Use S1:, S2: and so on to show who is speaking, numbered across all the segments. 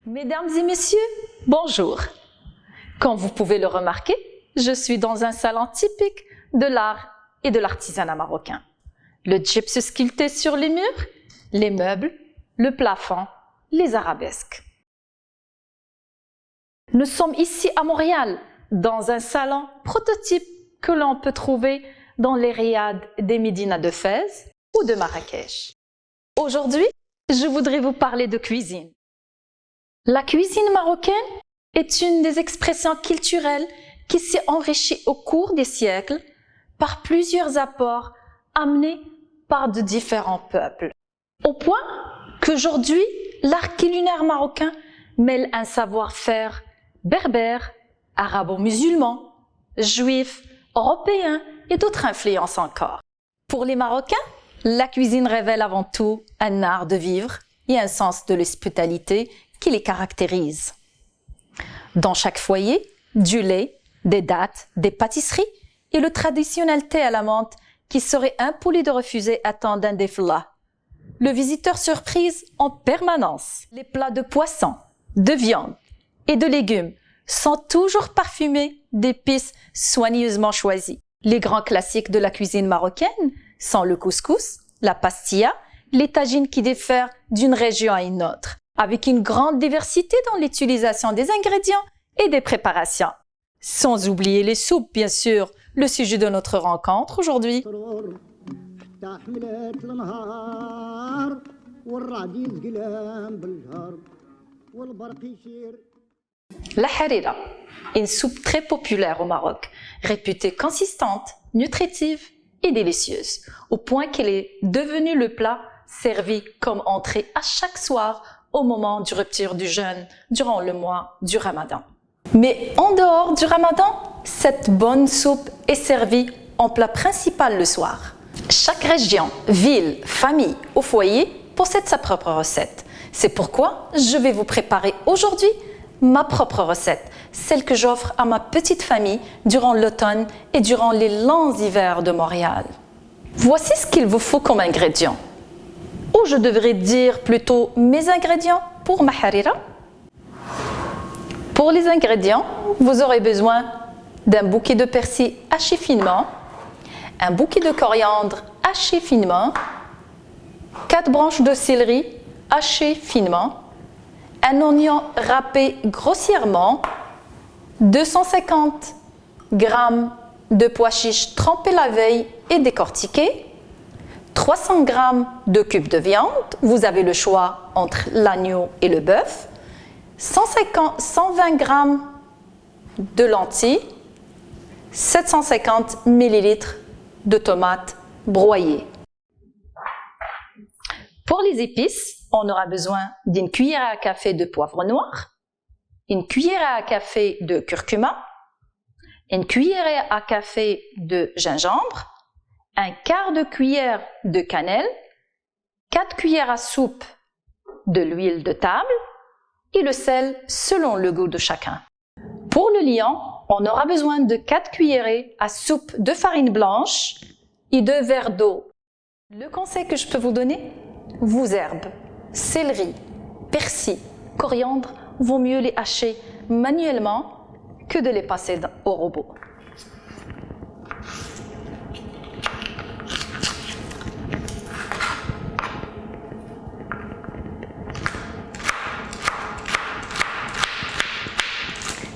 S1: Mesdames et messieurs, bonjour. Comme vous pouvez le remarquer, je suis dans un salon typique de l'art et de l'artisanat marocain. Le gypse sculpté sur les murs, les meubles, le plafond, les arabesques. Nous sommes ici à Montréal, dans un salon prototype que l'on peut trouver dans les riads des Médinas de Fès ou de Marrakech. Aujourd'hui, je voudrais vous parler de cuisine. La cuisine marocaine est une des expressions culturelles qui s'est enrichie au cours des siècles par plusieurs apports amenés par de différents peuples. Au point qu'aujourd'hui, l'art culinaire marocain mêle un savoir-faire berbère, arabo-musulman, juif, européen et d'autres influences encore. Pour les Marocains, la cuisine révèle avant tout un art de vivre et un sens de l'hospitalité qui les caractérise. Dans chaque foyer, du lait, des dattes, des pâtisseries et le traditionnel thé à la menthe qui serait impoli de refuser à tant d'un défla. Le visiteur surprise en permanence. Les plats de poisson, de viande et de légumes sont toujours parfumés d'épices soigneusement choisies. Les grands classiques de la cuisine marocaine sont le couscous, la pastilla, les tagines qui diffèrent d'une région à une autre, avec une grande diversité dans l'utilisation des ingrédients et des préparations. Sans oublier les soupes, bien sûr, le sujet de notre rencontre aujourd'hui. La harira, une soupe très populaire au Maroc, réputée consistante, nutritive et délicieuse, au point qu'elle est devenue le plat servi comme entrée à chaque soir au moment du rupture du jeûne durant le mois du Ramadan. Mais en dehors du Ramadan, cette bonne soupe est servie en plat principal le soir. Chaque région, ville, famille ou foyer possède sa propre recette. C'est pourquoi je vais vous préparer aujourd'hui ma propre recette, celle que j'offre à ma petite famille durant l'automne et durant les longs hivers de Montréal. Voici ce qu'il vous faut comme ingrédients. Ou je devrais dire plutôt mes ingrédients pour ma harira. Pour les ingrédients, vous aurez besoin d'un bouquet de persil haché finement, un bouquet de coriandre haché finement, 4 branches de céleri hachées finement, un oignon râpé grossièrement, 250 g de pois chiches trempés la veille et décortiqués, 300 g de cubes de viande, vous avez le choix entre l'agneau et le bœuf, 120 g de lentilles, 750 ml de tomates broyées. Pour les épices, on aura besoin d'une cuillère à café de poivre noir, une cuillère à café de curcuma, une cuillère à café de gingembre, un quart de cuillère de cannelle, 4 cuillères à soupe de l'huile de table et le sel selon le goût de chacun. Pour le liant, on aura besoin de 4 cuillerées à soupe de farine blanche et 2 verres d'eau. Le conseil que je peux vous donner, vos herbes, céleri, persil, coriandre, vaut mieux les hacher manuellement que de les passer au robot.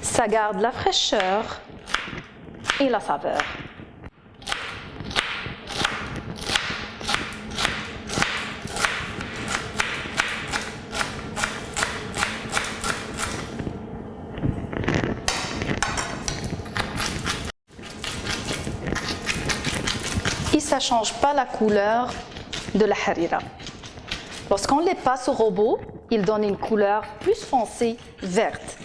S1: Ça garde la fraîcheur et la saveur. Et ça ne change pas la couleur de la harira. Lorsqu'on les passe au robot, ils donnent une couleur plus foncée, verte.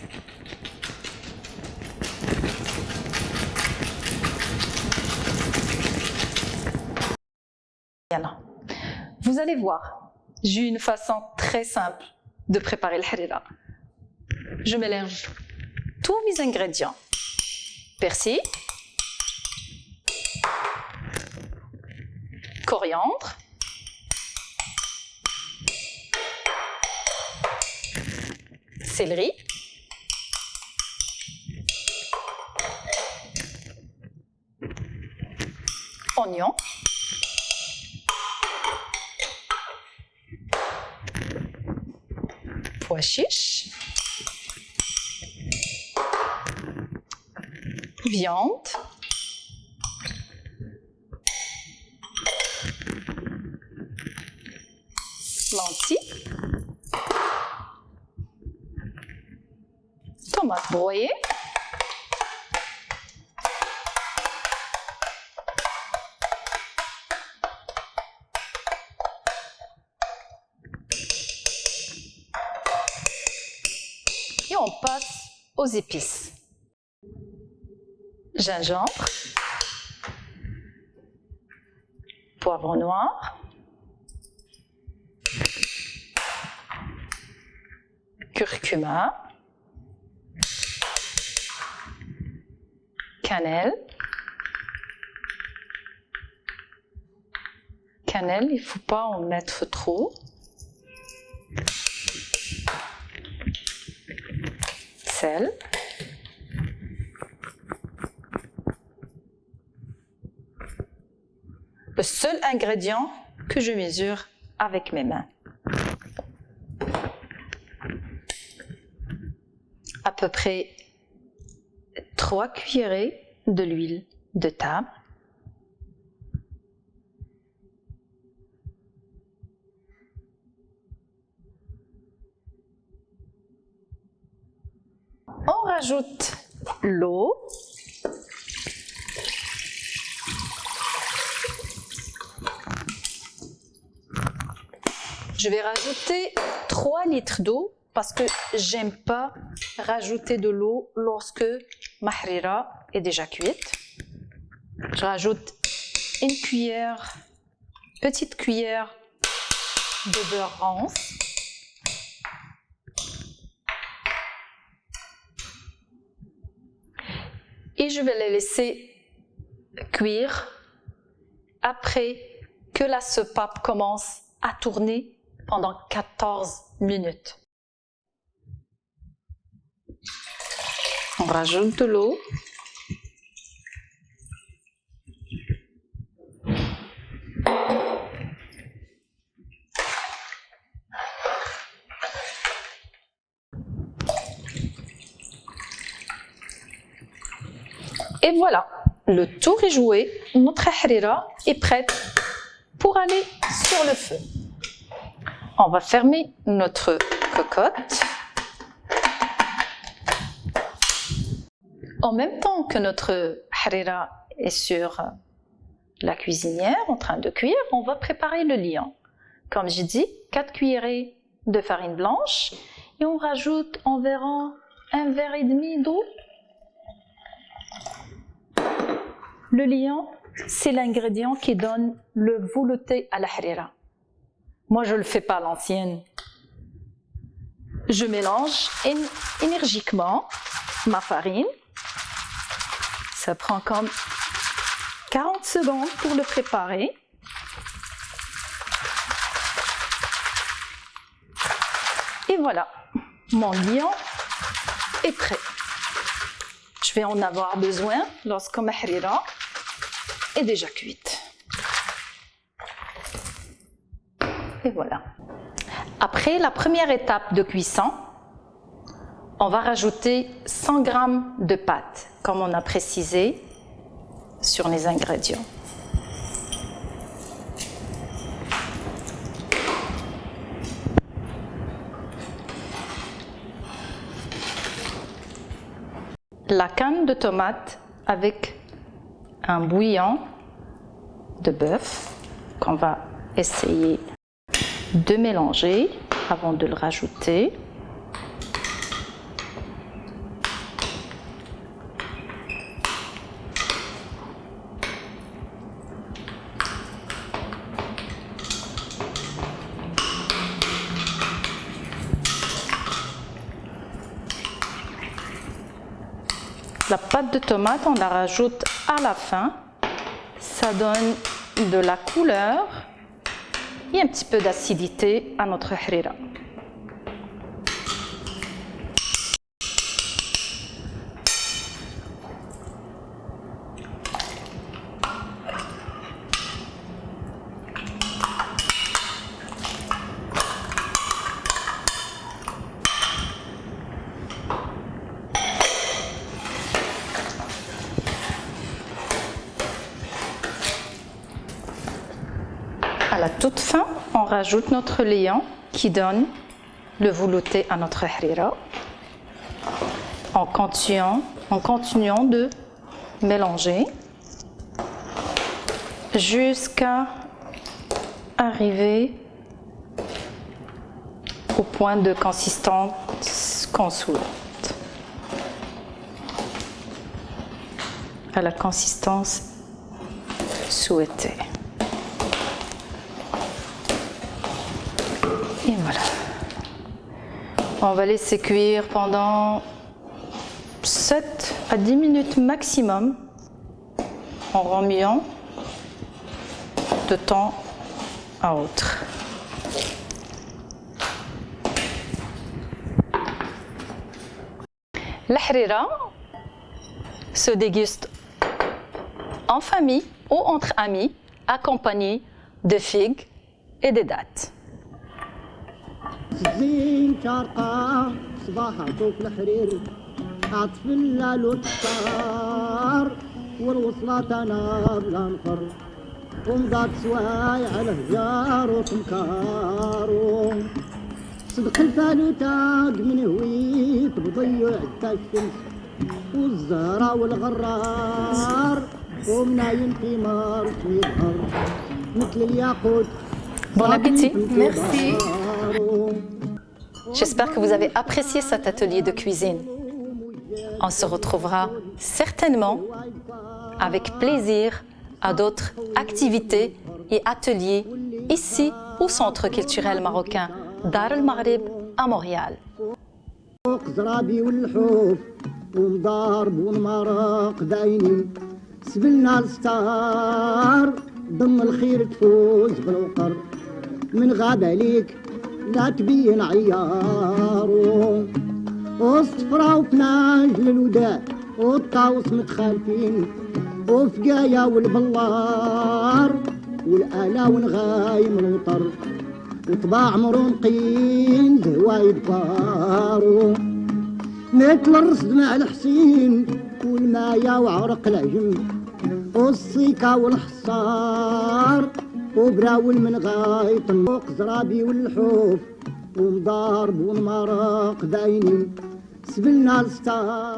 S1: Vous allez voir, j'ai une façon très simple de préparer le harira. Je mélange tous mes ingrédients. Persil, coriandre, céleri, oignon, pois chiches, viande, lentilles, tomates broyées, et on passe aux épices. Gingembre, poivre noir, curcuma, cannelle. Cannelle, il ne faut pas en mettre trop. Sel. Le seul ingrédient que je mesure avec mes mains. À peu près 3 cuillerées de l'huile de table. On rajoute l'eau. Je vais rajouter 3 litres d'eau parce que j'aime pas rajouter de l'eau lorsque ma harira est déjà cuite. Je rajoute une petite cuillère de beurre rance. Et je vais les laisser cuire après que la soupape commence à tourner pendant 14 minutes. On rajoute de l'eau. Et voilà, le tour est joué, notre harira est prête pour aller sur le feu. On va fermer notre cocotte. En même temps que notre harira est sur la cuisinière en train de cuire, on va préparer le liant. Comme j'ai dit, 4 cuillerées de farine blanche et on rajoute environ 1,5 verre d'eau. Le liant, c'est l'ingrédient qui donne le velouté à la harira. Moi, je ne le fais pas à l'ancienne. Je mélange énergiquement ma farine. Ça prend comme 40 secondes pour le préparer. Et voilà, mon liant est prêt. Je vais en avoir besoin lorsque ma harira est déjà cuite. Et voilà. Après la première étape de cuisson, on va rajouter 100 g de pâte, comme on a précisé sur les ingrédients. La canne de tomate avec un bouillon de bœuf qu'on va essayer de mélanger avant de le rajouter. La pâte de tomate, on la rajoute à la fin. Ça donne de la couleur et un petit peu d'acidité à notre harira. À la toute fin, on rajoute notre liant qui donne le velouté à notre harira en continuant de mélanger jusqu'à arriver au point de consistance qu'on souhaite, à la consistance souhaitée. Et voilà. On va laisser cuire pendant 7 à 10 minutes maximum en remuant de temps à autre. La harira se déguste en famille ou entre amis, accompagné de figues et de dattes.
S2: زين شارقة صباحها فوق الحرير عطف الليل والطار والوصلات انا بلا نفر ومضات سواي على هجار وتمكارو صدق الفالوتاق من هويت بضيع حتى الشمس والزهرة والغرار ومنايم ثمار ويظهر مثل الياقوت.
S1: Bon appétit.
S3: Merci.
S1: J'espère que vous avez apprécié cet atelier de cuisine. On se retrouvera certainement avec plaisir à d'autres activités et ateliers ici au Centre culturel marocain Dar el Maghrib à Montréal.
S2: زرابي والحوف ومضارب ونمرق دايني سبلنا الستار ضم الخير تفوز بالوقر من غابة ليك لا تبين عيارو وصفرا وفناج للوداع والطاوس متخالفين وفقايا والبلار والآلا ونغايم الوطر وطباع مرونقين زهوا يدبارو مثل الرصد مع الحسين والمايا وعرق العجم والصيكا والحصار وبراول من غايط فوق زرابي والحوف ومضارب ونمرق داينين سبلنا الستار.